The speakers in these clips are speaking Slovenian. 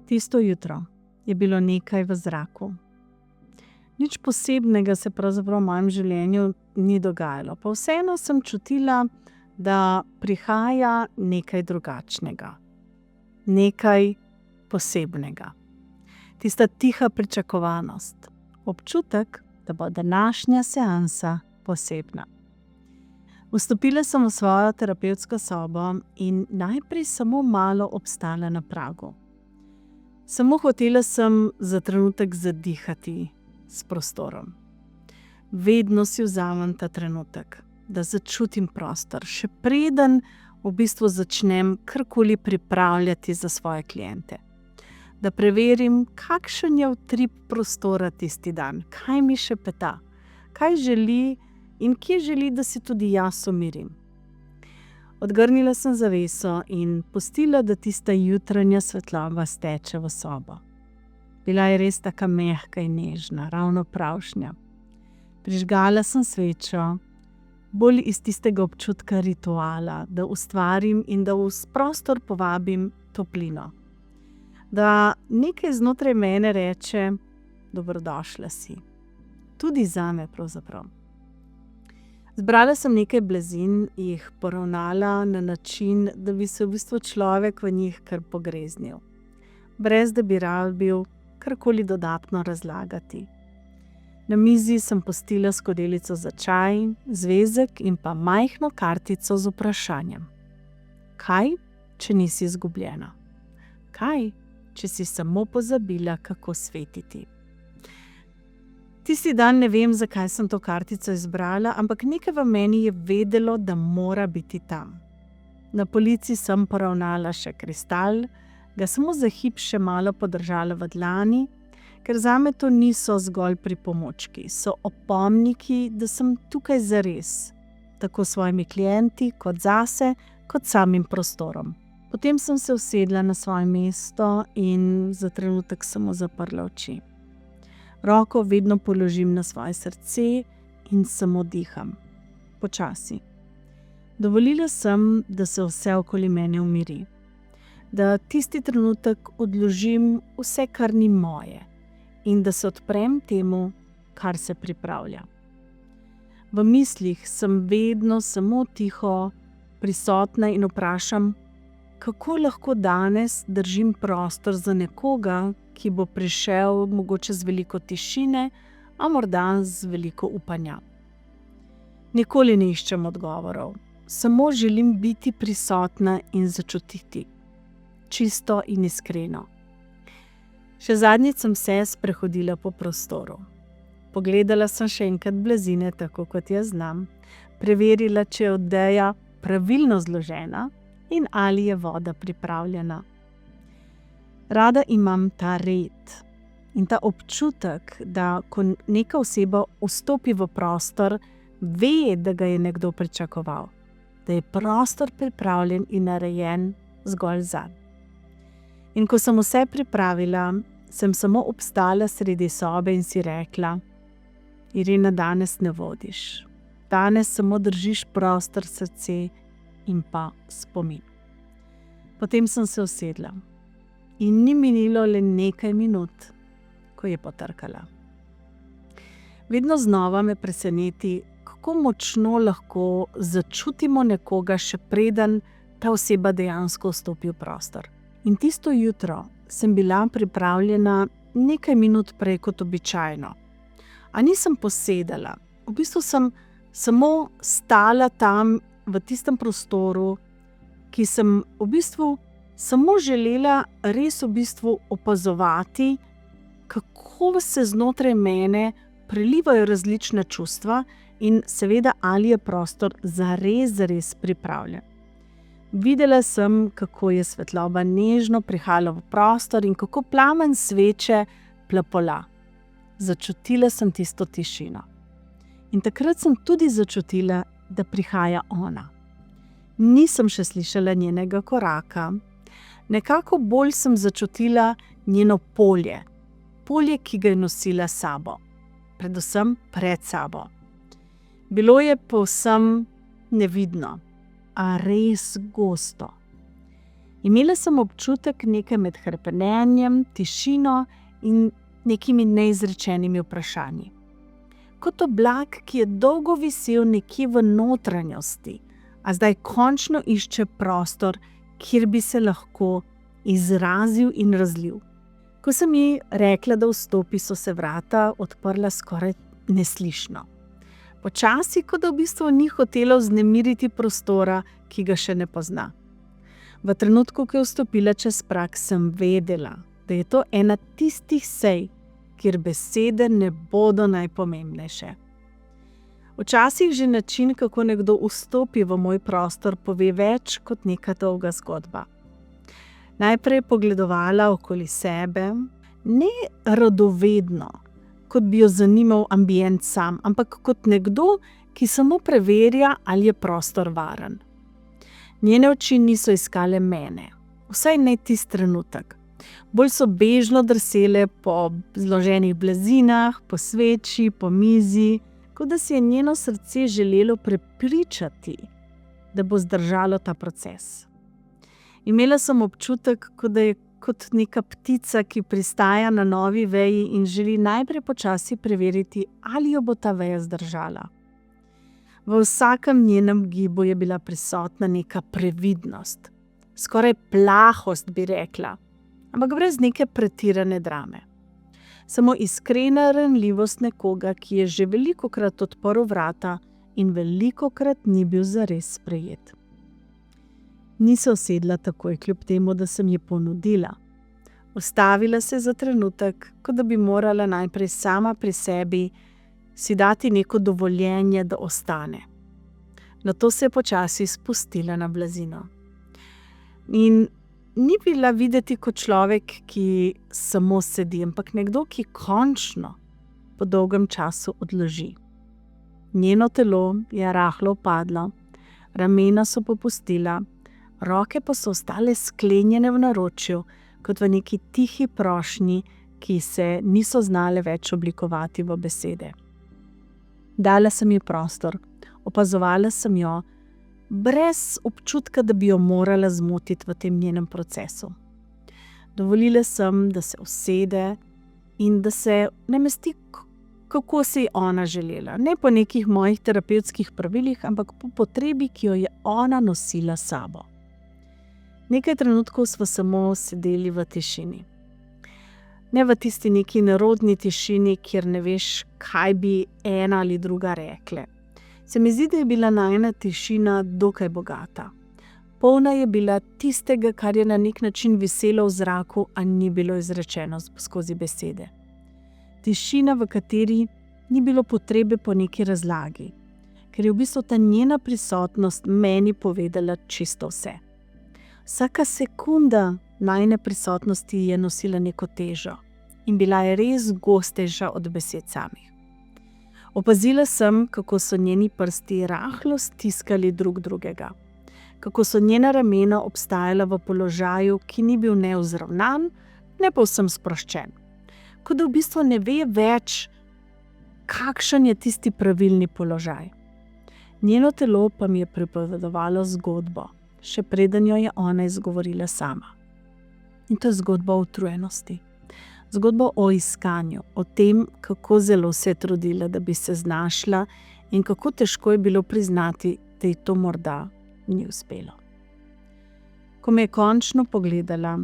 Tisto jutro je bilo nekaj v zraku. Nič posebnega se pravzaprav v mojem življenju ni dogajalo, pa vseeno sem čutila, da prihaja nekaj drugačnega, nekaj posebnega. Tista tiha pričakovanost, občutek, da bo današnja seansa posebna. Vstopila sem v svojo terapevtsko sobo in najprej samo malo obstala na pragu. Samo hotela sem za trenutek zadihati s prostorom. Vedno si vzamem ta trenutek, da začutim prostor, še preden v bistvu začnem karkoli pripravljati za svoje kliente. Da preverim, kakšen je utrip prostora tisti dan, kaj mi še peta, kaj želi in kje želi, da si tudi jaz umirim. Odgrnila sem zaveso in pustila, da tista jutranja svetloba steče v sobo. Bila je res taka mehka in nežna, ravno pravšnja. Prižgala sem svečo, bolj iz tistega občutka rituala, da ustvarim in da v prostor povabim toplino. Da nekaj znotraj mene reče, dobrodošla si. Tudi zame pravzaprav. Zbrala sem nekaj blazin, jih poravnala na način, da bi se v bistvu človek v njih kar pogreznil. Brez da bi rabil karkoli dodatno razlagati. Na mizi sem pustila skodelico za čaj, zvezek in pa majhno kartico z vprašanjem. Kaj, če nisi izgubljena? Kaj, če si samo pozabila, kako svetiti? Tisti dan ne vem, zakaj sem to kartico izbrala, ampak nekaj v meni je vedelo, da mora biti tam. Na polici sem poravnala še kristal, ga samo za hip še malo podržala v dlani, ker zame to niso zgolj pripomočki, so opomniki, da sem tukaj zares, tako s svojimi klienti, kot zase, kot samim prostorom. Potem sem se usedla na svoje mesto in za trenutek samo zaprla oči. Roko vedno položim na svoje srce in samo diham. Počasi. Dovolila sem, da se vse okoli mene umiri. Da tisti trenutek odložim vse, kar ni moje. In da se odprem temu, kar se pripravlja. V mislih sem vedno samo tiho, prisotna in vprašam, kako lahko danes držim prostor za nekoga, ki bo prišel mogoče z veliko tišine, a morda z veliko upanja. Nikoli ne iščem odgovorov, samo želim biti prisotna in začutiti. Čisto in iskreno. Še zadnjič sem se sprehodila po prostoru. Pogledala sem še enkrat blazine, tako kot jaz znam, preverila, če je odeja pravilno zložena in ali je voda pripravljena. Rada imam ta red in ta občutek, da ko neka oseba vstopi v prostor, ve, da ga je nekdo pričakoval, da je prostor pripravljen in narejen zgolj zanj. In ko sem vse pripravila, sem samo obstala sredi sobe in si rekla, Irena, danes ne vodiš. Danes samo držiš prostor, srce in pa spomin. Potem sem se usedla in ni minilo le nekaj minut, ko je potrkala. Vedno znova me preseneti, kako močno lahko začutimo nekoga, še preden ta oseba dejansko vstopi v prostor. In tisto jutro sem bila pripravljena nekaj minut prej kot običajno. A nisem posedala, v bistvu sem samo stala tam v tistem prostoru, ki sem v bistvu samo želela res v bistvu opazovati, kako se znotraj mene prelivajo različna čustva in seveda ali je prostor zares pripravljen. Videla sem, kako je svetloba nežno prihajala v prostor in kako plamen sveče plapola. Začutila sem tisto tišino. In takrat sem tudi začutila, da prihaja ona. Nisem še slišala njenega koraka. Nekako bolj sem začutila njeno polje. Polje, ki ga je nosila s sabo. Predvsem pred sabo. Bilo je povsem nevidno, a res gosto. Imela sem občutek nekaj med hrepenenjem, tišino in nekimi neizrečenimi vprašanji. Kot oblak, ki je dolgo visel nekje v notranjosti, a zdaj končno išče prostor, kjer bi se lahko izrazil in razlil. Ko sem ji rekla, da vstopi, so se vrata odprla skoraj neslišno. Počasi, kot da v bistvu ni hotela vznemiriti prostora, ki ga še ne pozna. V trenutku, ko je vstopila čez prag, sem vedela, da je to ena tistih sej, kjer besede ne bodo najpomembnejše. Včasih že način, kako nekdo vstopi v moj prostor, pove več kot neka dolga zgodba. Najprej je pogledovala okoli sebe, ne radovedno, kot bi jo zanimal ambient sam, ampak kot nekdo, ki samo preverja, ali je prostor varen. Njene oči niso iskale mene, vsaj ne tisti trenutek. Bolj so bežno drsele po zloženih blazinah, po sveči, po mizi, kot da si je njeno srce želelo prepričati, da bo zdržalo ta proces. Imela sem občutek, kot da je kot neka ptica, ki pristaja na novi veji in želi najprej počasi preveriti, ali jo bo ta veja zdržala. V vsakem njenem gibu je bila prisotna neka previdnost, skoraj plahost, bi rekla, ampak brez neke pretirane drame. Samo iskrena ranljivost nekoga, ki je že velikokrat odprl vrata in velikokrat ni bil zares sprejet. Ni se usedla takoj, kljub temu, da sem ji ponudila. Ustavila se za trenutek, kot da bi morala najprej sama pri sebi si dati neko dovoljenje, da ostane. Nato se je počasi spustila na blazino. In ni bila videti kot človek, ki samo sedi, ampak nekdo, ki končno po dolgem času odloži. Njeno telo je rahlo padlo, ramena so popustila, roke pa so ostale sklenjene v naročju, kot v neki tihi prošnji, ki se niso znale več oblikovati v besede. Dala sem ji prostor, opazovala sem jo, brez občutka, da bi jo morala zmotiti v tem njenem procesu. Dovolila sem, da se usede in da se namesti, kako si je ona želela. Ne po nekih mojih terapevtskih pravilih, ampak po potrebi, ki jo je ona nosila s sabo. Nekaj trenutkov smo samo sedeli v tišini. Ne v tisti neki nerodni tišini, kjer ne veš, kaj bi ena ali druga rekle. Se mi zdi, da je bila najina tišina dokaj bogata. Polna je bila tistega, kar je na nek način viselo v zraku, a ni bilo izrečeno skozi besede. Tišina, v kateri ni bilo potrebe po neki razlagi, ker je v bistvu ta njena prisotnost meni povedala čisto vse. Vsaka sekunda najine prisotnosti je nosila neko težo in bila je res gostejša od besed samih. Opazila sem, kako so njeni prsti rahlo stiskali drug drugega, kako so njena ramena obstajala v položaju, ki ni bil nevzravnan, ne povsem sproščen. Kot da v bistvu ne ve več, kakšen je tisti pravilni položaj. Njeno telo pa mi je pripovedovalo zgodbo, še preden jo je ona izgovorila sama. In to je zgodba o utrujenosti. Zgodba o iskanju, o tem, kako zelo se je trudila, da bi se znašla in kako težko je bilo priznati, da ji to morda ni uspelo. Ko me je končno pogledala,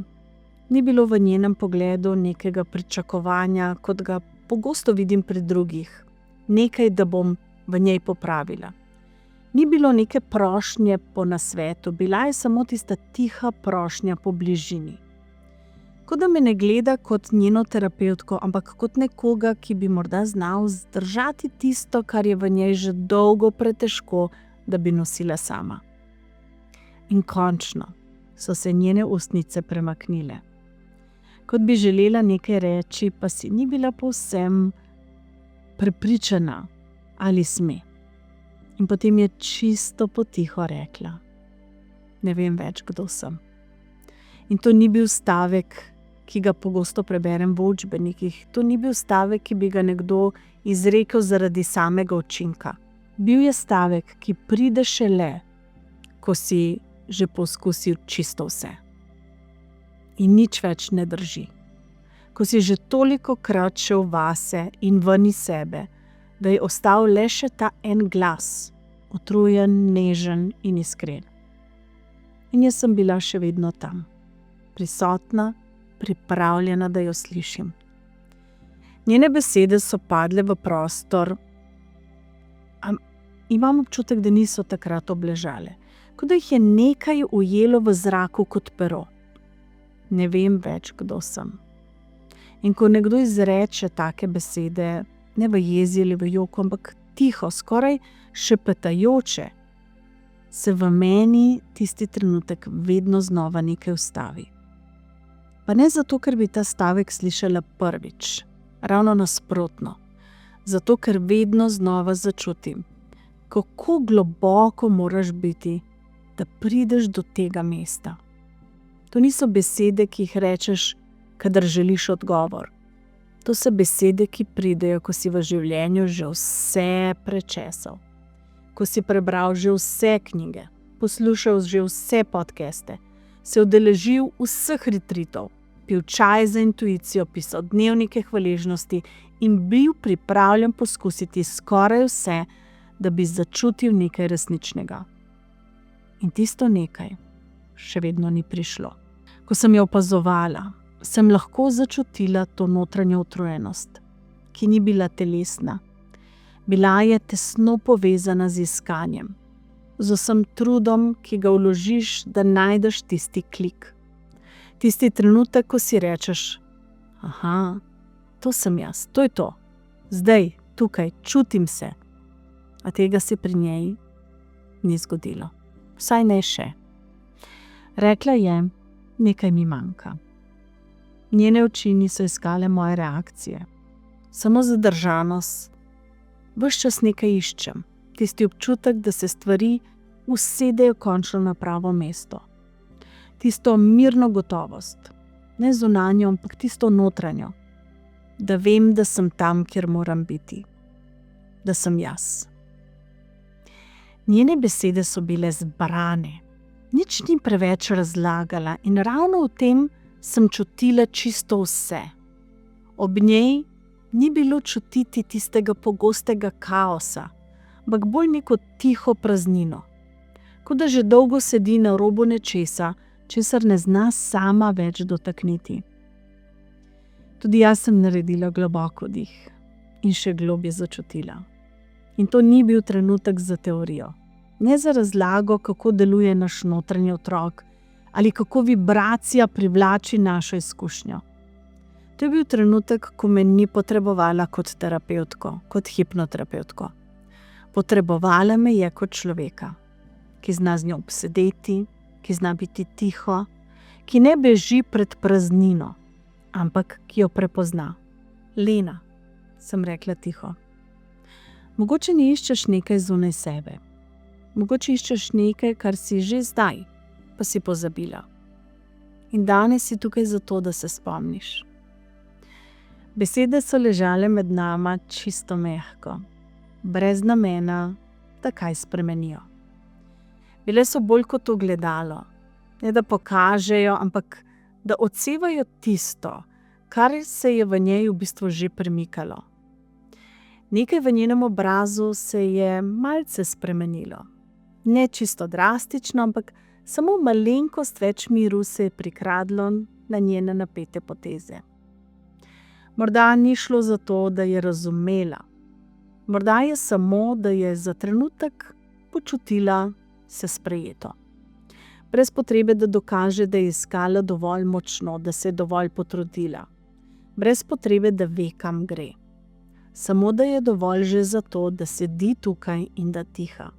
ni bilo v njenem pogledu nekega pričakovanja, kot ga pogosto vidim pri drugih, nekaj, da bom v njej popravila. Ni bilo neke prošnje po nasvetu, bila je samo tista tiha prošnja po bližini. Kot da me ne gleda kot njeno terapevtko, ampak kot nekoga, ki bi morda znal zdržati tisto, kar je v njej že dolgo pretežko, da bi nosila sama. In končno so se njene ustnice premaknile. Kot bi želela nekaj reči, pa si ni bila povsem prepričana, ali sme. In potem je čisto potiho rekla: ne vem več, kdo sem. In to ni bil stavek, ki ga pogosto preberem v učbenikih. To ni bil stavek, ki bi ga nekdo izrekel zaradi samega učinka. Bil je stavek, ki pride šele, ko si že poskusil čisto vse. in nič več ne drži. Ko si že toliko krat šel vase in ven iz sebe, da je ostal le še ta en glas, utrujen, nežen in iskren. In jaz sem bila še vedno tam, prisotna, pripravljena, da jo slišim. Njene besede so padle v prostor, imam občutek, da niso takrat obležale, kot da jih je nekaj ujelo v zraku kot pero. Ne vem več, kdo sem. In ko nekdo izreče take besede, ne v jezi ali v joku, ampak tiho, skoraj šepetajoče, se v meni tisti trenutek vedno znova nekaj ustavi. Pa ne zato, ker bi ta stavek slišala prvič, ravno nasprotno, zato, ker vedno znova začutim, kako globoko moraš biti, da prideš do tega mesta. To niso besede, ki jih rečeš, kadar želiš odgovor. To so besede, ki pridejo, ko si v življenju že vse prečesal. Ko si prebral že vse knjige, poslušal že vse podcaste, se udeležil vseh retritov, pil čaj za intuicijo, pisal dnevnike hvaležnosti in bil pripravljen poskusiti skoraj vse, da bi začutil nekaj resničnega. In tisto nekaj še vedno ni prišlo. Ko sem jo opazovala, sem lahko začutila to notranjo utrujenost, ki ni bila telesna. Bila je tesno povezana z iskanjem, z vsem trudom, ki ga vložiš, da najdeš tisti klik. Tisti trenutek, ko si rečeš, aha, to sem jaz, to je to. Zdaj, tukaj, čutim se. A tega se pri njej ni zgodilo. Vsaj ne še. Rekla je, nekaj mi manjka. Njene oči niso iskale moje reakcije. Samo zadržanost. Ves čas nekaj iščem. Tisti občutek, da se stvari usedejo končno na pravo mesto. Tisto mirno gotovost. Ne zunanjo, ampak tisto notranjo. Da vem, da sem tam, kjer moram biti. Da sem jaz. Njene besede so bile zbrane. Nič ni preveč razlagala in ravno v tem sem čutila čisto vse. Ob njej ni bilo čutiti tistega pogostega kaosa, ampak bolj neko tiho praznino. Kot da že dolgo sedi na robu nečesa, česar ne zna sama več dotakniti. Tudi jaz sem naredila globoko dih in še globje začutila. In to ni bil trenutek za teorijo. Ne za razlago, kako deluje naš notranji otrok ali kako vibracija privlači našo izkušnjo. To je bil trenutek, ko me ni potrebovala kot terapevtko, kot hipnoterapevtko. Potrebovala me je kot človeka, ki zna z njo obsedeti, ki zna biti tiho, ki ne beži pred praznino, ampak ki jo prepozna. Lena, sem rekla tiho. Mogoče ne iščeš nekaj zunaj sebe. Mogoče iščeš nekaj, kar si že zdaj, pa si pozabila. In danes si tukaj zato, da se spomniš. Besede so ležale med nama čisto mehko, brez namena, da kaj spremenijo. Bile so bolj kot ogledalo, ne da pokažejo, ampak da odsevajo tisto, kar se je v njej v bistvu že premikalo. Nekaj v njenem obrazu se je malce spremenilo. Ne čisto drastično, ampak samo malenkost več miru se je prikradlo na njene napete poteze. Morda ni šlo za to, da je razumela. Morda je samo, da je za trenutek počutila se sprejeto. Brez potrebe, da dokaže, da je iskala dovolj močno, da se je dovolj potrudila. Brez potrebe, da ve, kam gre. Samo, da je dovolj že za to, da sedi tukaj in da tiha.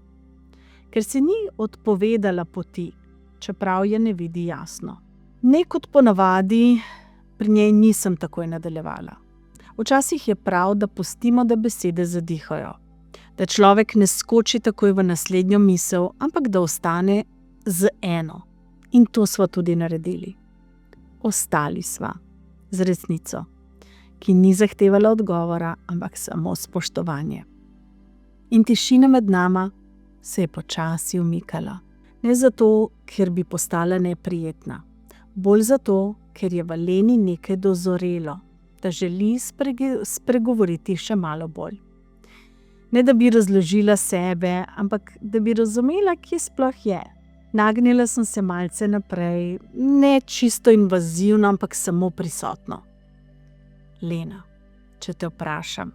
Ker se ni odpovedala poti, čeprav je ne vidi jasno. Ne kot ponavadi, pri njej nisem takoj nadaljevala. Včasih je prav, da pustimo, da besede zadihajo. Da človek ne skoči takoj v naslednjo misel, ampak da ostane z eno. In to sva tudi naredili. Ostali sva z resnico, ki ni zahtevala odgovora, ampak samo spoštovanje. In tišina med nama se je počasi umikala. Ne zato, ker bi postala neprijetna, bolj zato, ker je v Leni nekaj dozorelo, da želi spregovoriti še malo bolj. Ne da bi razložila sebe, ampak da bi razumela, kje sploh je. Nagnila sem se malce naprej, ne čisto invazivno, ampak samo prisotno. Lena, če te vprašam,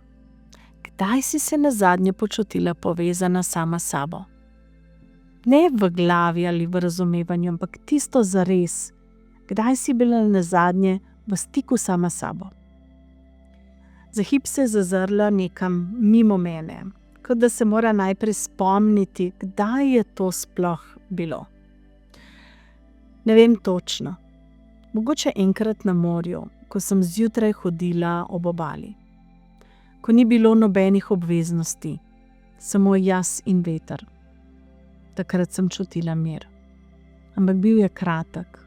kdaj si se nazadnje počutila povezana sama s sabo? Ne v glavi ali v razumevanju, ampak tisto zares. Kdaj si bila nazadnje v stiku sama s sabo? Za hip se je zazrla nekam mimo mene, kot da se mora najprej spomniti, kdaj je to sploh bilo. Ne vem točno. Mogoče enkrat na morju, ko sem zjutraj hodila ob obali. Ko ni bilo nobenih obveznosti, samo jaz in veter. Takrat sem čutila mir. Ampak bil je kratek.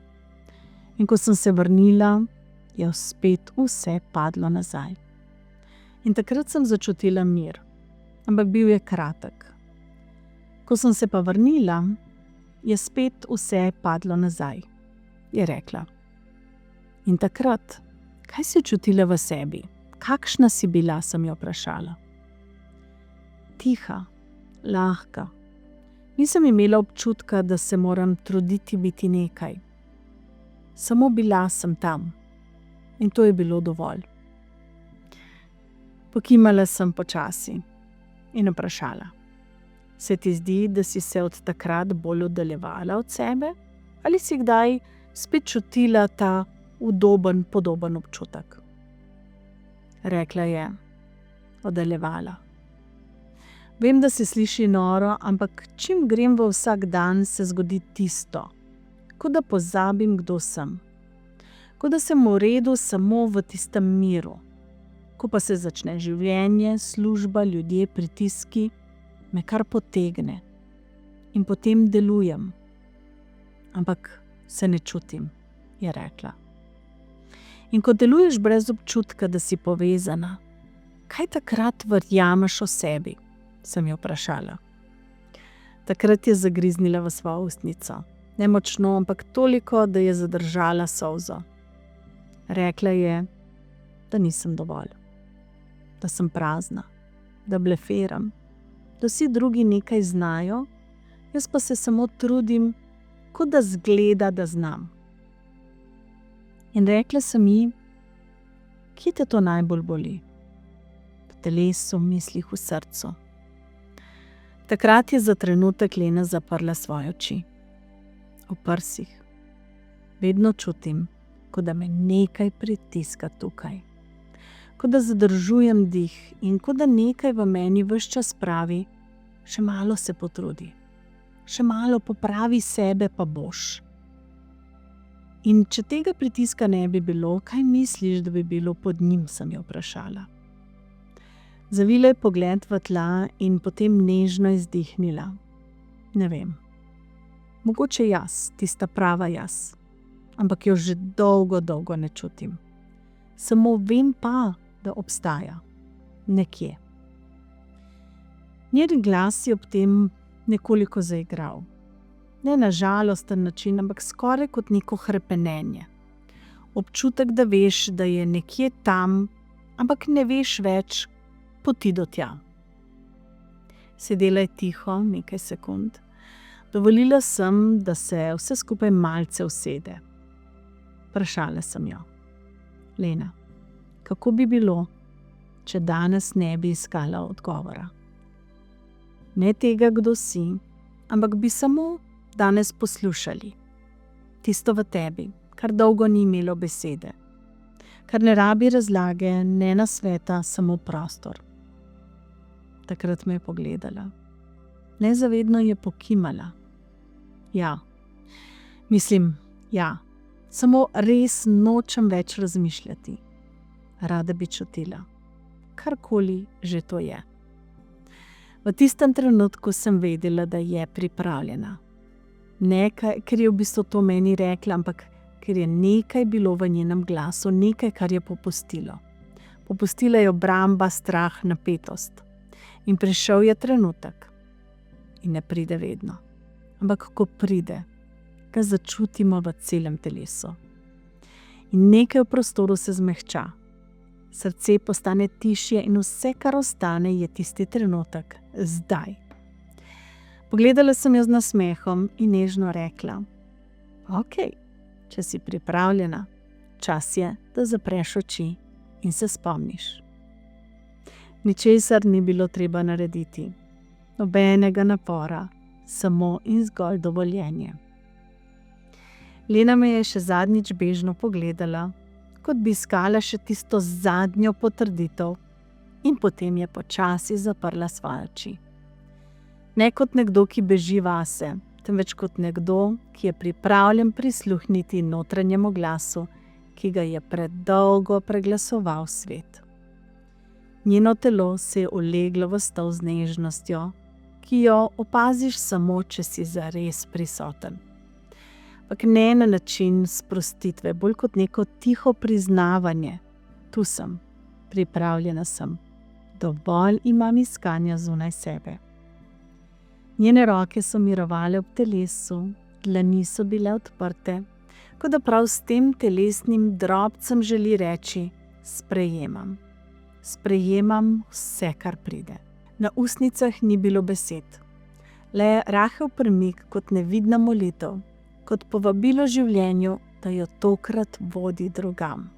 In ko sem se vrnila, je spet vse padlo nazaj. In takrat sem začutila mir. Ampak bil je kratek. Ko sem se pa vrnila, je spet vse padlo nazaj, je rekla. In takrat, kaj si čutila v sebi? Kakšna si bila, sem jo vprašala. Tiha, lahka. Nisem imela občutka, da se moram truditi biti nekaj. Samo bila sem tam. In to je bilo dovolj. Pokimala sem počasi in vprašala. Se ti zdi, da si se od takrat bolj oddaljevala od sebe? Ali si kdaj spet čutila ta podoben občutek? Rekla je, oddaljevala. Vem, da se sliši noro, ampak čim grem v vsak dan, se zgodi tisto, kot da pozabim, kdo sem. Kot da sem v redu samo v tistem miru. Ko pa se začne življenje, služba, ljudje, pritiski, me kar potegne. In potem delujem. Ampak se ne čutim, je rekla. In ko deluješ brez občutka, da si povezana, kaj takrat verjameš o sebi, sem jo vprašala. Takrat je zagriznila v svojo ustnico. Ne močno, ampak toliko, da je zadržala solzo. Rekla je, da nisem dovolj. Da sem prazna, da bleferam, da vsi drugi nekaj znajo, jaz pa se samo trudim, kot da zgleda, da znam. In rekla sem ji, kje te to najbolj boli? V telesu, mislih, v srcu. Takrat je za trenutek Lena zaprla svoje oči. V prsih. Vedno čutim, kot da me nekaj pritiska tukaj. Kot da zadržujem dih in kot da nekaj v meni ves čas pravi, še malo se potrudi. Še malo popravi sebe, pa boš. In če tega pritiska ne bi bilo, kaj misliš, da bi bilo pod njim, sem jo vprašala. Zavila je pogled v tla in potem nežno izdihnila. Ne vem. Mogoče jaz, tista prava jaz. Ampak jo že dolgo ne čutim. Samo vem pa, da obstaja. Nekje. Njen glas je ob tem nekoliko zaigral. Ne na žalosten način, ampak skoraj kot neko hrepenenje. Občutek, da veš, da je nekje tam, ampak ne veš več poti do tja. Sedela je tiho nekaj sekund. Dovolila sem, da se vse skupaj malce usede. Vprašala sem jo. Lena, kako bi bilo, če danes ne bi iskala odgovora? Ne tega, kdo si, ampak bi samo danes poslušali. Tisto v tebi, kar dolgo ni imelo besede. Kar ne rabi razlage, ne nasveta, samo prostor. Takrat me je pogledala. Nezavedno je pokimala. Ja. Mislim, ja. Samo res nočem več razmišljati. Rada bi čutila. Karkoli že to je. V tistem trenutku sem vedela, da je pripravljena. Ne, ker je v bistvu to meni rekla, ampak ker je nekaj bilo v njenem glasu, nekaj, kar je popustilo. Popustila je obramba, strah, napetost. In prišel je trenutek. In ne pride vedno. Ampak ko pride, ga začutimo v celem telesu. in nekaj v prostoru se zmehča. Srce postane tišje in vse, kar ostane, je tisti trenutek, zdaj. Pogledala sem jo z nasmehom in nežno rekla: Ok, če si pripravljena, čas je, da zapreš oči in se spomniš. Ničesar ni bilo treba narediti, nobenega napora, samo in zgolj dovoljenje. Lena me je še zadnjič bežno pogledala, kot bi iskala še tisto zadnjo potrditev, in potem je počasi zaprla svoje oči. Ne kot nekdo, ki beži vase, temveč kot nekdo, ki je pripravljen prisluhniti notranjemu glasu, ki ga je predolgo preglasoval svet. Njeno telo se je uleglo v stol z nežnostjo, ki jo opaziš samo, če si zares prisoten. Ampak ne na način sprostitve, bolj kot neko tiho priznavanje. Tu sem, pripravljena sem, dovolj imam iskanja zunaj sebe. Njene roke so mirovale ob telesu, dlani so bile odprte, kot da prav s tem telesnim drobcem želi reči: sprejemam. Sprejemam vse, kar pride. Na ustnicah ni bilo besed, le rahel premik kot nevidna molitev, kot povabilo življenju, da jo tokrat vodi drugam.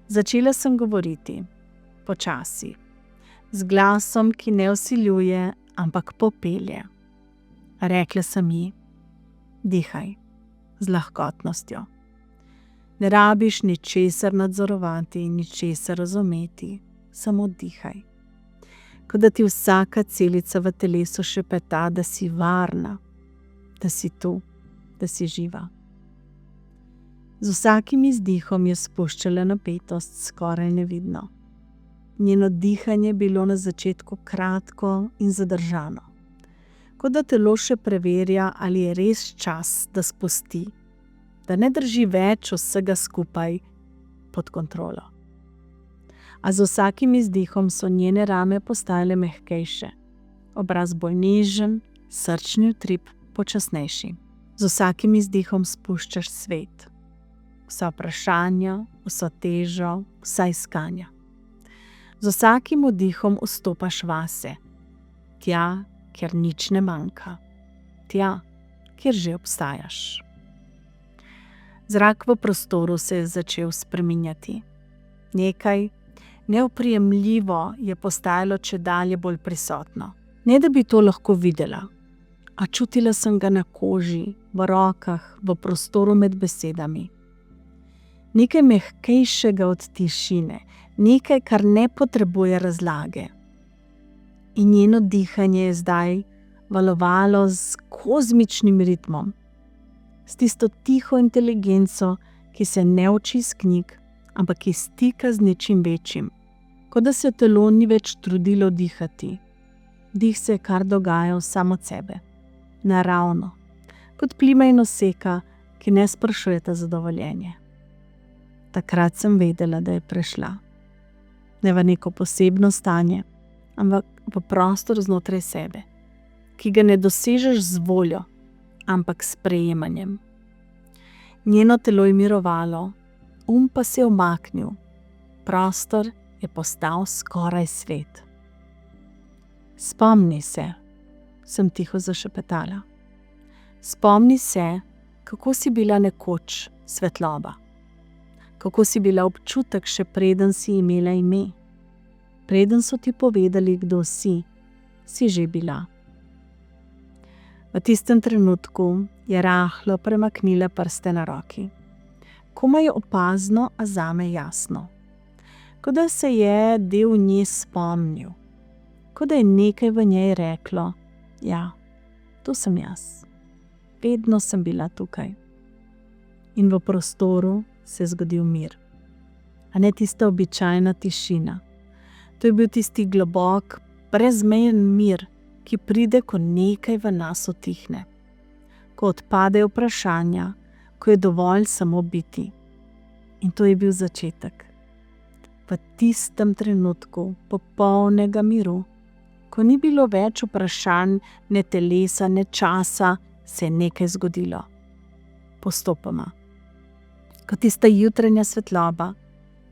Začela sem govoriti, počasi, z glasom, ki ne vsiljuje, ampak popelje. Rekla sem ji: dihaj, z lahkotnostjo. Ne rabiš ničesar nadzorovati in ničesar razumeti, samo dihaj. Kot da ti vsaka celica v telesu šepeta, da si varna, da si tu, da si živa. Z vsakim izdihom je spuščala napetost skoraj nevidno. Njeno dihanje je bilo na začetku kratko in zadržano, kot da telo še preverja, ali je res čas, da spusti, da ne drži več vsega skupaj pod kontrolo. A z vsakim izdihom so njene rame postajale mehkejše, obraz bolj nežen, srčni utrip počasnejši. Z vsakim izdihom spuščaš svet, vsa vprašanja, vso težo, vsa iskanja. Z vsakim vdihom vstopaš vase, tja, kjer nič ne manjka, tja, kjer že obstajaš. Zrak v prostoru se je začel spreminjati. Nekaj neoprijemljivo je postajalo čedalje bolj prisotno. Ne da bi to lahko videla, a čutila sem ga na koži, v rokah, v prostoru med besedami. Nekaj mehkejšega od tišine, nekaj, kar ne potrebuje razlage. In njeno dihanje je zdaj valovalo z kozmičnim ritmom, s tisto tiho inteligenco, ki se ne uči iz knjig, ampak iz stika z nečim večjim, kot da se telo ni več trudilo dihati. Dih se je kar dogajal samo od sebe, naravno, kot plima in oseka, ki ne sprašujeta za dovoljenje. Takrat sem vedela, da je prešla. Ne v neko posebno stanje, ampak v prostor znotraj sebe, ki ga ne dosežeš z voljo, ampak s sprejemanjem. Njeno telo je mirovalo, pa se je umaknil, prostor je postal skoraj svet. Spomni se, sem tiho zašepetala. Spomni se, kako si bila nekoč svetloba, kako si bila občutek, še preden si imela ime, preden so ti povedali, kdo si že bila. V tistem trenutku je rahlo premaknila prste na roki. Komaj opazno, a zame jasno. Kot da se je del nje spomnil. Kot da je nekaj v njej reklo: ja, tu sem jaz. Vedno sem bila tukaj. In v prostoru se je zgodil mir. A ne tista običajna tišina. To je bil tisti globok, brezmejen mir, ki pride, ko nekaj v nas utihne, ko odpadejo vprašanja, ko je dovolj samo biti. In to je bil začetek. V tistem trenutku popolnega miru, ko ni bilo več vprašanj, ne telesa, ne časa, se je nekaj zgodilo. Postopoma. kot tista jutranja svetloba,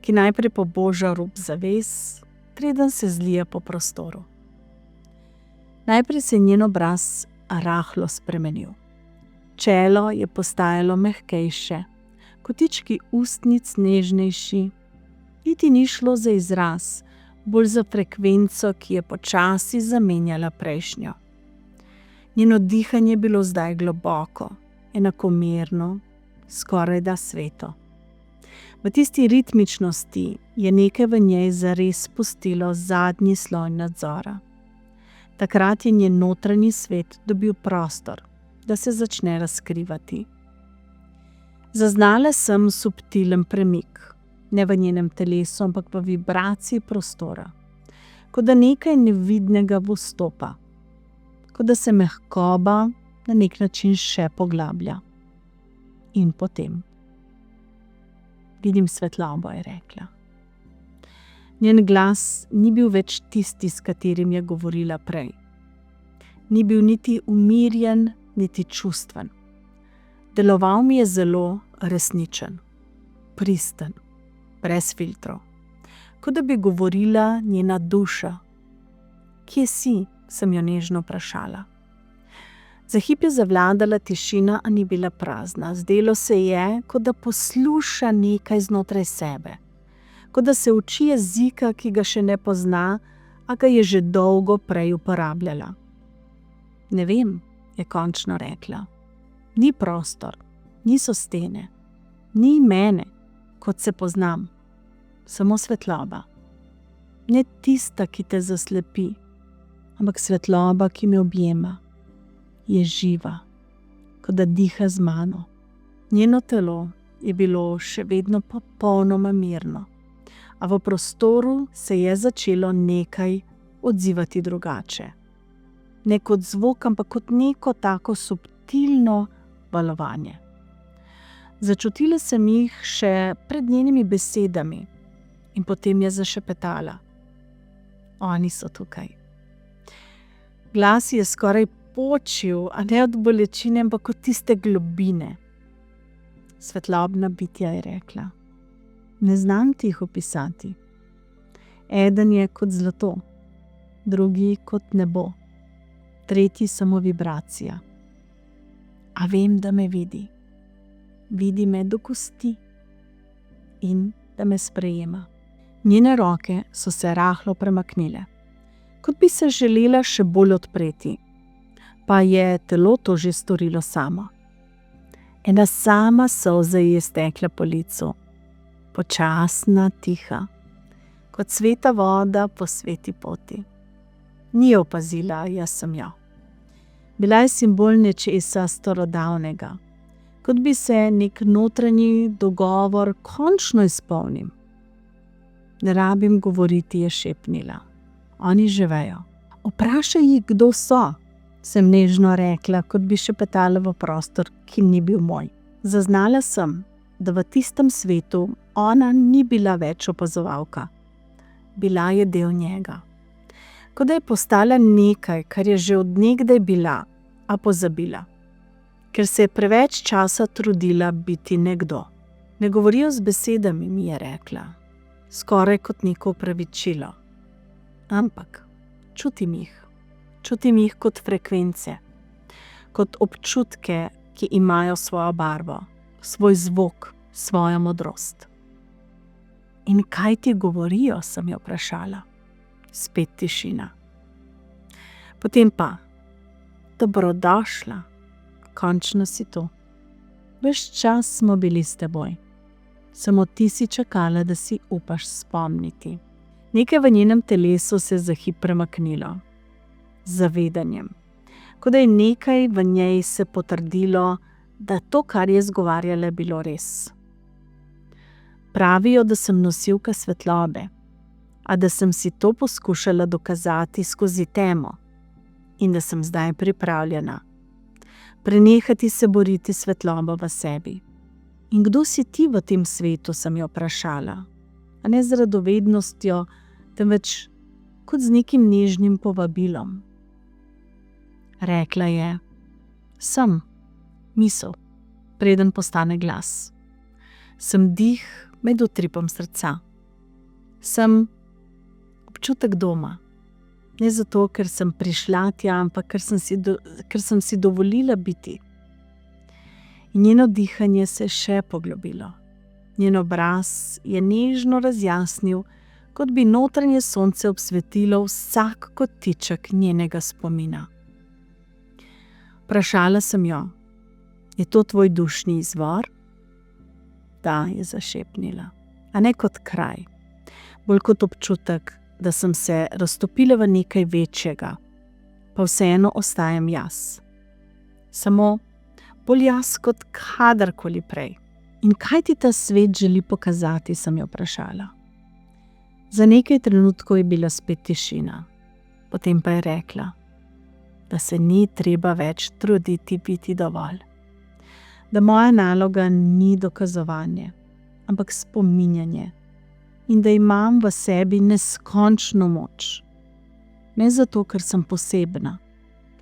ki najprej poboža rob zaves, preden se zlije po prostoru. Najprej se je njen obraz rahlo spremenil. Čelo je postajalo mehkejše, kotički ustnic nežnejši, niti ni šlo za izraz, bolj za frekvenco, ki je počasi zamenjala prejšnjo. Njeno dihanje je bilo zdaj globoko, enakomerno, skorajda sveto. V tisti ritmičnosti je nekaj v njej zares spustilo zadnji sloj nadzora. Takrat je njen notranji svet dobil prostor, da se začne razkrivati. Zaznala sem subtilen premik, ne v njenem telesu, ampak v vibraciji prostora, kot da nekaj nevidnega vstopa, kot da se mehkoba na nek način še poglablja. In potem: vidim svetlobo, je rekla. Njen glas ni bil več tisti, s katerim je govorila prej. Ni bil niti umirjen, niti čustven. Deloval mi je zelo resničen, pristen, brez filtrov. Kot da bi govorila njena duša. Kje si? Sem jo nežno vprašala. Za hip je zavladala tišina, a ni bila prazna. Zdelo se je, kot da posluša nekaj znotraj sebe. Kot da se uči jezika, ki ga še ne pozna, a ga je že dolgo prej uporabljala. Ne vem, je končno rekla. Ni prostor, niso stene, ni mene, kot se poznam. Samo svetloba. Ne tista, ki te zaslepi, ampak svetloba, ki me objema. Je živa, kot da diha z mano. Njeno telo je bilo še vedno popolnoma mirno, a v prostoru se je začelo nekaj odzivati drugače. Ne kot zvok, ampak kot neko tako subtilno valovanje. Začutila sem jih še pred njenimi besedami in potem je zašepetala. Oni so tukaj. Glas je skoraj počil, a ne od bolečine, ampak od tiste globine. Svetlobna bitja, je rekla. Ne znam ti jih opisati. Eden je kot zlato, drugi kot nebo, tretji samo vibracija. A vem, da me vidi. Vidi me do kosti in da me sprejema. Njene roke so se rahlo premaknile, kot bi se želela še bolj odpreti, pa je telo to že storilo samo. Ena sama solza ji je stekla po licu, počasna, tiha, kot sveta voda po sveti poti. Ni jo opazila, jaz sem jo. Bila je simbol nečesa starodavnega, kot bi se nek notranji dogovor končno izpolnil. Ne rabim govoriti, je šepnila. Oni že vejo. Vprašaj jih, kdo so, sem nežno rekla, kot bi šepetala v prostor, ki ni bil moj. Zaznala sem, da v tistem svetu ona ni bila več opazovalka. Bila je del njega. Kot da je postala nekaj, kar je že od nekdaj bila, a pozabila. Ker se je preveč časa trudila biti nekdo. Ne govorijo z besedami, mi je rekla. Skoraj kot neko opravičilo. Ampak čutim jih. Čutim jih kot frekvence, kot občutke, ki imajo svojo barvo, svoj zvok, svojo modrost. In kaj ti govorijo, sem jo vprašala. Spet tišina. Potem pa: dobrodošla, končno si tu. Ves čas smo bili s teboj. Samo ti si čakala, da si upaš spomniti. Nekaj v njenem telesu se je za hip premaknilo. Z zavedanjem. Kot da je nekaj v njej se potrdilo, da to, kar je izgovarjala, bilo res. Pravijo, da sem nosilka svetlobe, a da sem si to poskušala dokazati skozi temo in da sem zdaj pripravljena. Prenehati se boriti svetlobo v sebi. In kdo si ti v tem svetu, sem jo vprašala. A ne z radovednostjo, temveč kot z nekim nežnim povabilom. Rekla je: sem misel, preden postane glas. Sem dih med utripom srca. Sem občutek doma. Ne zato, ker sem prišla tja, ampak ker sem si dovolila biti. In njeno dihanje se je še poglobilo. Njen obraz je nežno razjasnil, kot bi notranje sonce obsvetilo vsak kotiček njenega spomina. Vprašala sem jo, je to tvoj dušni izvor? Da, je zašepnila, a ne kot kraj, bolj kot občutek, da sem se raztopila v nekaj večjega, pa vseeno ostajam jaz. Samo bolj jaz kot kadarkoli prej. In kaj ti ta svet želi pokazati, sem jo vprašala. Za nekaj trenutkov je bila spet tišina, potem pa je rekla, da se ni treba več truditi biti dovolj. Da moja naloga ni dokazovanje, ampak spominjanje in da imam v sebi neskončno moč. Ne zato, ker sem posebna,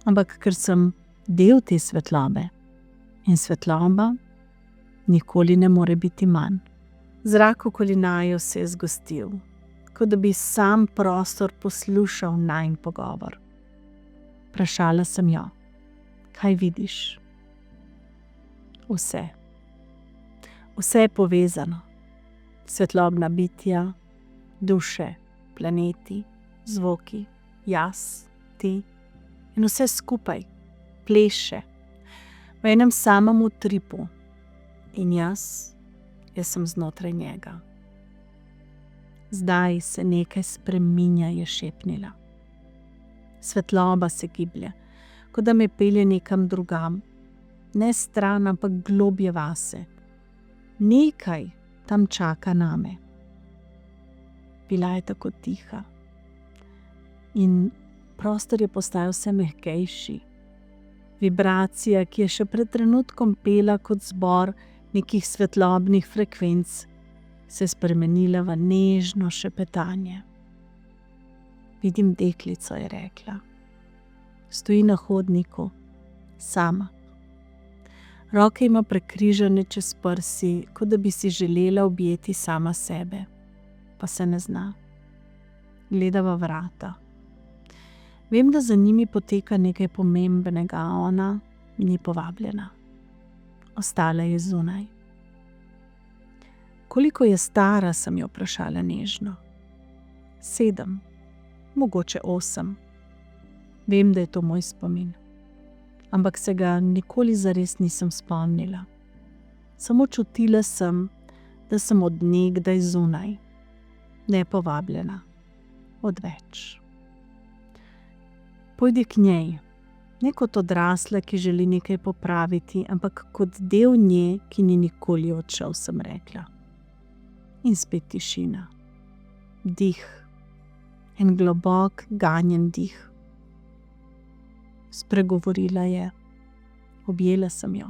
ampak ker sem del te svetlobe. In svetloba nikoli ne more biti manj. Zrak okoli naju se je zgostil, kot da bi sam prostor poslušal najin pogovor. Vprašala sem jo, kaj vidiš? Vse. Vse je povezano. Svetlobna bitja, duše, planeti, zvoki, jaz, ti in vse skupaj pleše v enem samem utripu. In jaz sem znotraj njega. Zdaj se nekaj spreminja, je šepnila. Svetloba se giblje, kot da me pelje nekam drugam, ne stran, ampak globje vase. Nekaj tam čaka name. Bila je tako tiha. In prostor je postajal vse mehkejši. Vibracija, ki je še pred trenutkom pela kot zbor nekih svetlobnih frekvenc, se je spremenila v nežno šepetanje. Vidim deklico, je rekla. Stoji na hodniku, sama. Roke ima prekrižane čez prsi, kot da bi si želela objeti sama sebe. Pa se ne zna. Gleda v vrata. Vem, da za njimi poteka nekaj pomembnega, a ona ni povabljena. Ostala je zunaj. Koliko je stara, sem jo vprašala nežno. 7, mogoče 8. Vem, da je to moj spomin. Ampak se ga nikoli zares nisem spomnila. Samo čutila sem, da sem od nekdaj zunaj. Nepovabljena. Odveč. Pojdi k njej. Ne kot odrasla, ki želi nekaj popraviti, ampak kot del nje, ki ni nikoli odšel, sem rekla. In spet tišina. Dih. En globok, ganjen dih. Spregovorila je. Objela sem jo.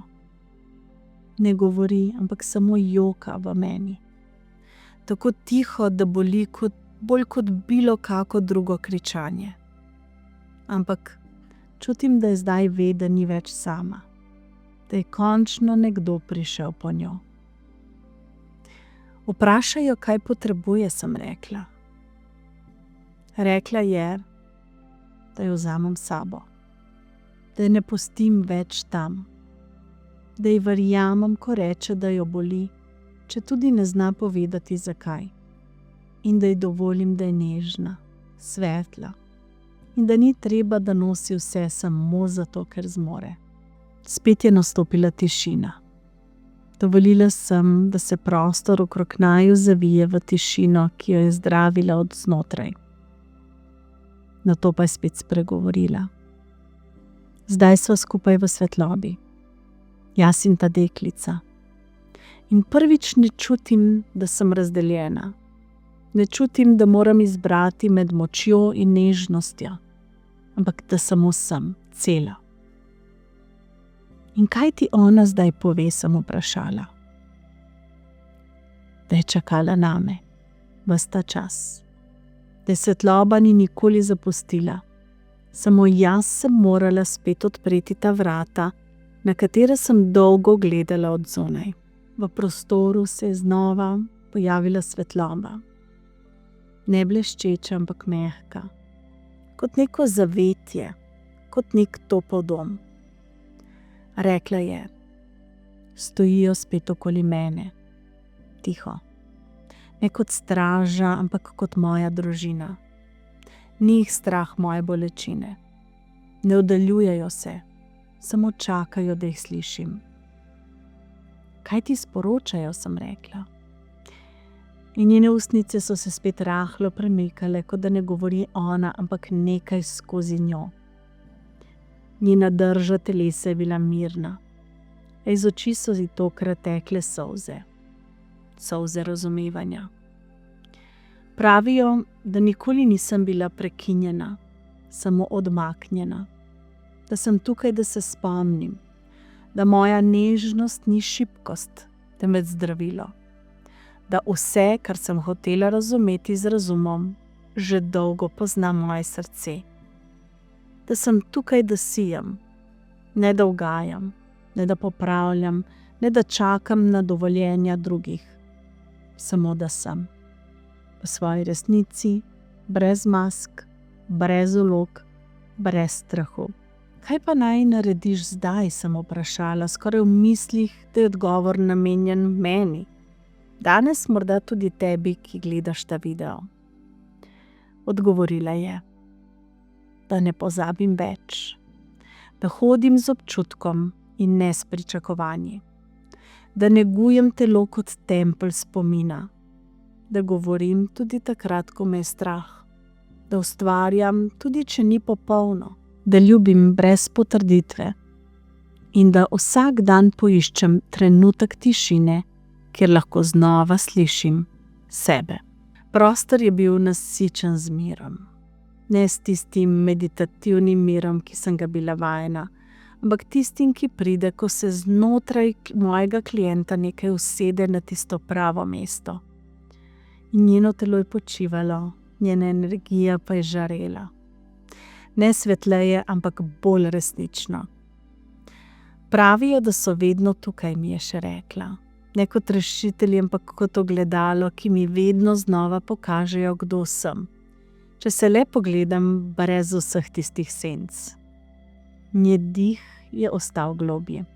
Ne govori, ampak samo joka v meni. Tako tiho, da boli bolj kot bilo kako drugo kričanje. Ampak čutim, da je zdaj ve, da ni več sama. Da je končno nekdo prišel po njo. Vprašaj jo, kaj potrebuje, sem rekla. Rekla je, da jo vzamem s sabo. Da je ne pustim več tam. Da ji verjamem, ko reče, da jo boli, če tudi ne zna povedati zakaj. In da ji dovolim, da je nežna, svetla. In da ni treba, da nosi vse samo zato, ker zmore. Spet je nastopila tišina. Dovolila sem, da se prostor okrog naju zavije v tišino, ki jo je zdravila od znotraj. Nato pa je spet spregovorila. Zdaj sva skupaj v svetlobi. Jaz in ta deklica. In prvič ne čutim, da sem razdeljena. Ne čutim, da moram izbrati med močjo in nežnostjo, ampak da samo sem, cela. In kaj ti ona zdaj pove, sem vprašala. Da je čakala name, ves ta čas. Da je svetloba ni nikoli zapustila. Samo jaz sem morala spet odpreti ta vrata, na katera sem dolgo gledala od zunaj. V prostoru se je znova pojavila svetloba. Ne bleščeča, ampak mehka. Kot neko zavetje, kot nek topel dom. Rekla je: stojijo spet okoli mene. Tiho. Ne kot straža, ampak kot moja družina. Ni jih strah moje bolečine. Ne oddaljujejo se, samo čakajo, da jih slišim. Kaj ti sporočajo, sem rekla. In njene ustnice so se spet rahlo premikale, kot da ne govori ona, ampak nekaj skozi njo. Njena drža telesa je bila mirna. Iz oči so ji tokrat tekle solze. Solze razumevanja. Pravijo, da nikoli nisem bila prekinjena, samo odmaknjena. Da sem tukaj, da se spomnim. Da moja nežnost ni šibkost, temveč zdravilo. Da vse, kar sem hotela razumeti z razumom, že dolgo pozna moje srce. Da sem tukaj, da sijem, ne da ugajam, ne da popravljam, ne da čakam na dovoljenja drugih. Samo da sem. V svoji resnici, brez mask, brez vlog, brez strahu. Kaj pa naj narediš zdaj, sem vprašala, skoraj v mislih, da je odgovor namenjen meni. Danes morda tudi tebi, ki gledaš ta video. Odgovorila je: da ne pozabim več. Da hodim z občutkom in ne s pričakovanji. Da negujem telo kot tempelj spomina. Da govorim tudi takrat, ko me je strah. Da ustvarjam tudi, če ni popolno. Da ljubim brez potrditve. In da vsak dan poiščem trenutek tišine, kjer lahko znova slišim sebe. Prostor je bil nasičen z mirom. Ne s tistim meditativnim mirom, ki sem ga bila vajena, ampak tistim, ki pride, ko se znotraj mojega klienta nekaj usede na tisto pravo mesto. In njeno telo je počivalo, njena energija pa je žarela. Ne svetleje, ampak bolj resnično. Pravijo, da so vedno tukaj, mi je še rekla. Ne kot rešitelji, ampak kot ogledalo, ki mi vedno znova pokažejo, kdo sem. Če se le pogledam brez vseh tistih senc. Njen dih je ostal globje.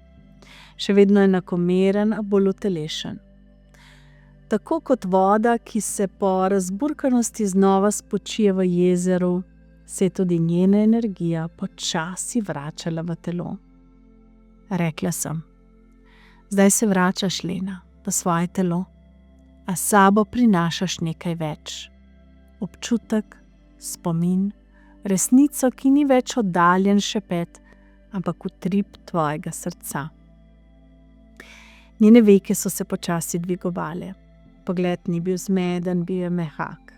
Še vedno enakomeren, a bolj utelešen. Tako kot voda, ki se po razburkanosti znova spočije v jezeru, se je tudi njena energija počasi vračala v telo. Rekla sem: zdaj se vračaš, Lena, v svoje telo, a s sabo prinašaš nekaj več. Občutek, spomin, resnico, ki ni več oddaljen šepet, ampak utrip tvojega srca. Njene veke so se počasi dvigovale. Pogled ni bil zmeden, bil je mehak.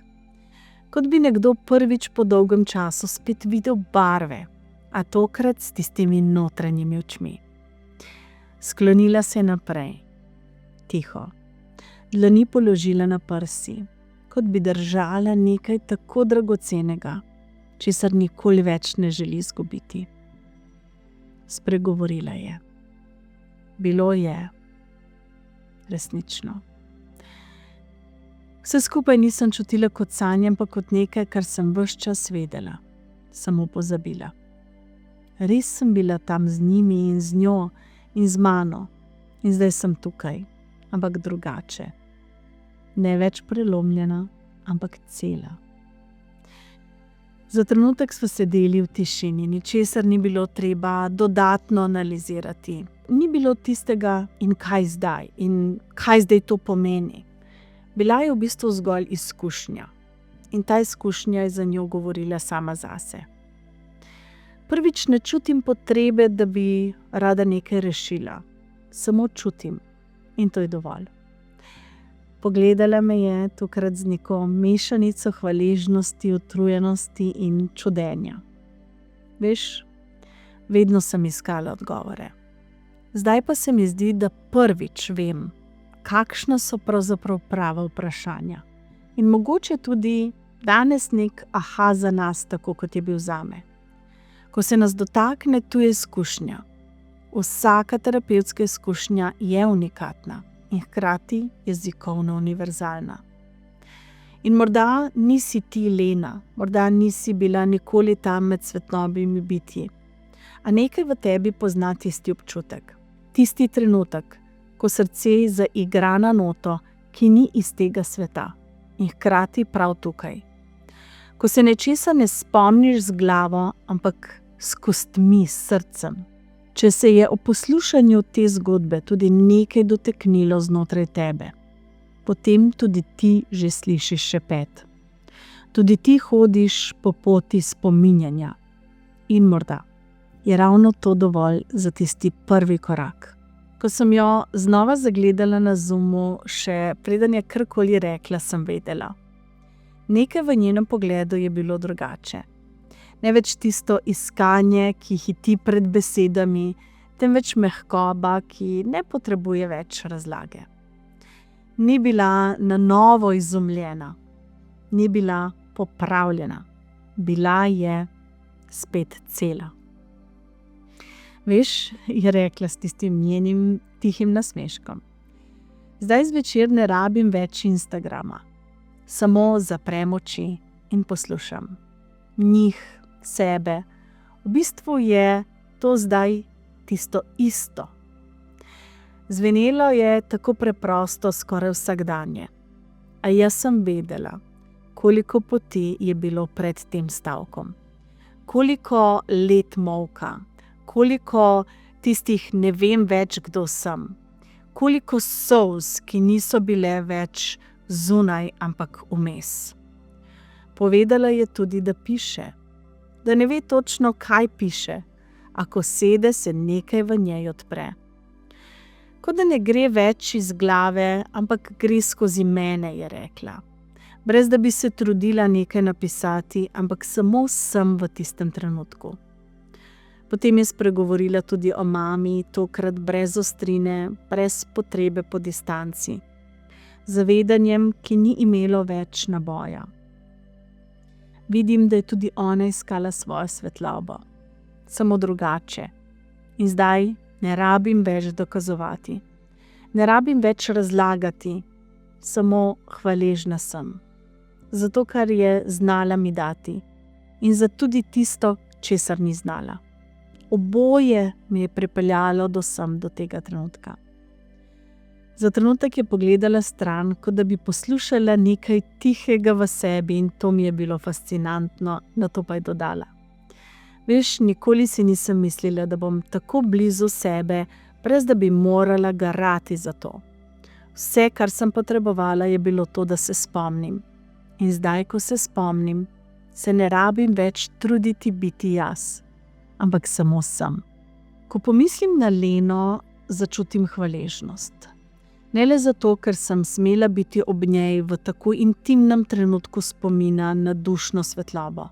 Kot bi nekdo prvič po dolgem času spet videl barve, a tokrat s tistimi notranjimi očmi. Sklonila se je naprej, tiho. Dlani položila na prsi, kot bi držala nekaj tako dragocenega, česar nikoli več ne želi izgubiti. Spregovorila je. Bilo je resnično. Vse skupaj nisem čutila kot sanje, ampak kot nekaj, kar sem ves čas vedela. Samo pozabila. Res sem bila tam z njimi in z njo in z mano. In zdaj sem tukaj, ampak drugače. Ne več prelomljena, ampak cela. Za trenutek smo sedeli v tišini, ničesar ni bilo treba dodatno analizirati. Ni bilo tistega in kaj zdaj to pomeni. Bila je v bistvu zgolj izkušnja in ta izkušnja je za njo govorila sama zase. Prvič ne čutim potrebe, da bi rada nekaj rešila. Samo čutim in to je dovolj. Pogledala me je tokrat z neko mešanico hvaležnosti, utrujenosti in čudenja. Veš, vedno sem iskala odgovore. Zdaj pa se mi zdi, da prvič vem, kakšna so pravzaprav prava vprašanja. In mogoče tudi danes nek aha za nas, tako kot je bil zame. Ko se nas dotakne tuja izkušnja, vsaka terapevtska izkušnja je unikatna. in hkrati jezikovno univerzalna. In morda nisi ti Lena, morda nisi bila nikoli tam med svetlobnimi bitji, a nekaj v tebi pozna tisti občutek, tisti trenutek, ko srce zaigra na noto, ki ni iz tega sveta in hkrati prav tukaj. Ko se nečesa ne spomniš z glavo, ampak s kostmi, s srcem. Če se je o poslušanju te zgodbe tudi nekaj dotaknilo znotraj tebe, potem tudi ti že slišiš šepet. Tudi ti hodiš po poti spominjanja. In morda je ravno to dovolj za tisti prvi korak. Ko sem jo znova zagledala na Zoomu, še preden je karkoli rekla, sem vedela. Nekaj v njenem pogledu je bilo drugače. Ne več tisto iskanje, ki hiti pred besedami, temveč mehkoba, ki ne potrebuje več razlage. Ni bila na novo izumljena, ni bila popravljena, bila je spet cela. Veš, je rekla s tistim njenim tihim nasmeškom. Zdaj zvečer ne rabim več Instagrama. Samo zaprem oči in poslušam. Njih, sebe. V bistvu je to zdaj tisto isto. Zvenelo je tako preprosto, skoraj vsakdanje. A jaz sem vedela, koliko poti je bilo pred tem stavkom. Koliko let molka, koliko tistih ne vem več, kdo sem. Koliko solz, ki niso bile več zunaj, ampak vmes. Povedala je tudi, da piše. Da ne ve točno, kaj piše, a ko sede, se nekaj v njej odpre. Kot da ne gre več iz glave, ampak gre skozi mene, je rekla. Brez da bi se trudila nekaj napisati, ampak samo sem v tistem trenutku. Potem je spregovorila tudi o mami, tokrat brez ostrine, brez potrebe po distanci. Zavedanjem, ki ni imelo več naboja. Vidim, da je tudi ona iskala svojo svetlobo. Samo drugače. In zdaj ne rabim več dokazovati. Ne rabim več razlagati. Samo hvaležna sem. Zato, kar je znala mi dati. In za tudi tisto, česar ni znala. Oboje me je pripeljalo do tega trenutka. Za trenutek je pogledala stran, kot da bi poslušala nekaj tihega v sebi, in to mi je bilo fascinantno, nato pa je dodala. Veš, nikoli si nisem mislila, da bom tako blizu sebe, brez da bi morala garati za to. Vse, kar sem potrebovala, je bilo to, da se spomnim. In zdaj, ko se spomnim, se ne rabim več truditi biti jaz, ampak samo sem. Ko pomislim na Leno, začutim hvaležnost. Ne le zato, ker sem smela biti ob njej v tako intimnem trenutku spomina na dušno svetlobo,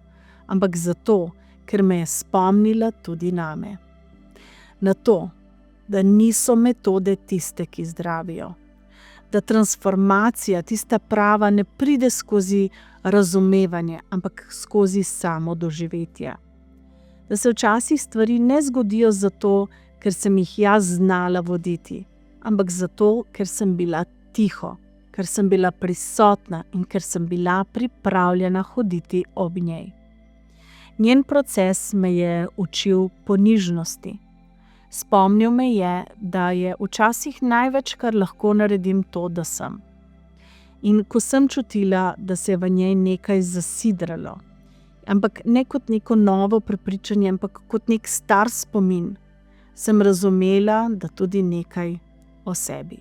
ampak zato, ker me je spomnila tudi name. Na to, da niso metode tiste, ki zdravijo. Da transformacija, tista prava, ne pride skozi razumevanje, ampak skozi samo doživetje. Da se včasih stvari ne zgodijo zato, ker sem jih jaz znala voditi, ampak zato, ker sem bila tiho, ker sem bila prisotna in ker sem bila pripravljena hoditi ob njej. Njen proces me je učil ponižnosti. Spomnil me je, da je včasih največ, kar lahko naredim, to, da sem. In ko sem čutila, da se je v njej nekaj zasidralo, ampak ne kot neko novo prepričanje, ampak kot nek star spomin, sem razumela, da tudi nekaj o sebi.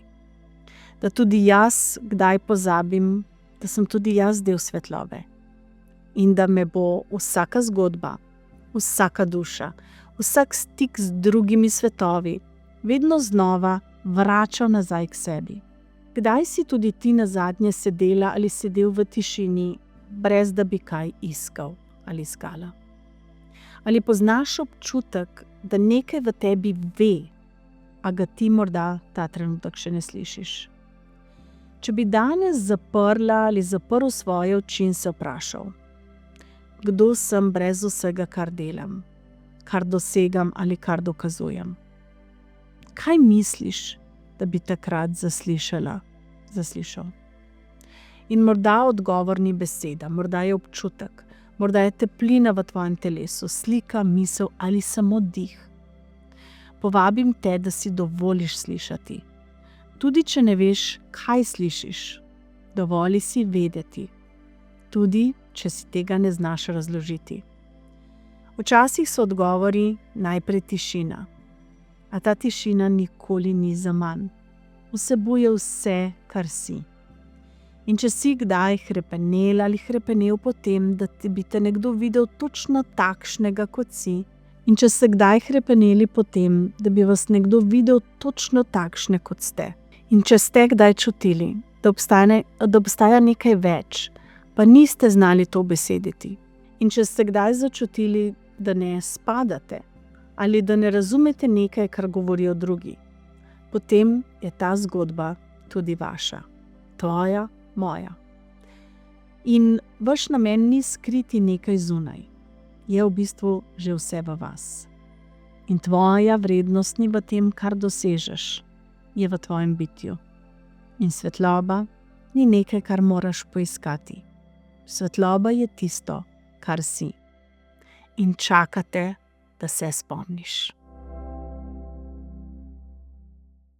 Da tudi jaz kdaj pozabim, da sem tudi jaz del svetlobe. In da me bo vsaka zgodba, vsaka duša, vsak stik z drugimi svetovi vedno znova vračal nazaj k sebi. Kdaj si tudi ti nazadnje sedela ali sedel v tišini, brez da bi kaj iskal ali iskala? Ali poznaš občutek, da nekaj v tebi ve, a ga ti morda ta trenutek še ne slišiš? Če bi danes zaprla ali zaprl svoje oči in se vprašal, kdo sem brez vsega, kar delam, kar dosegam ali kar dokazujem? Kaj misliš, da bi takrat zaslišal. In morda odgovor ni beseda, morda je občutek, morda je teplina v tvojem telesu, slika, misel ali samo dih. Povabim te, da si dovoliš slišati. Tudi če ne veš, kaj slišiš, dovoli si vedeti. Tudi če si tega ne znaš razložiti. Včasih so odgovori najprej tišina, a ta tišina nikoli ni zaman. Vsebuje vse, kar si. In če si kdaj hrepenel ali hrepenel po tem, da bi te nekdo videl točno takšnega, kot si, in če ste kdaj hrepeneli po tem, da bi vas nekdo videl točno takšne, kot ste, in če ste kdaj čutili, da obstaja nekaj več, pa niste znali to besediti, in če ste kdaj začutili, da ne spadate ali da ne razumete nekaj, kar govorijo drugi, potem je ta zgodba tudi vaša, tvoja, moja. In vaš namen ni skriti nekaj zunaj, je v bistvu že vse v vas. In tvoja vrednost ni v tem, kar dosežeš, je v tvojem bitju. In svetloba ni nekaj, kar moraš poiskati. Svetloba je tisto, kar si. In čakate, da se spomniš.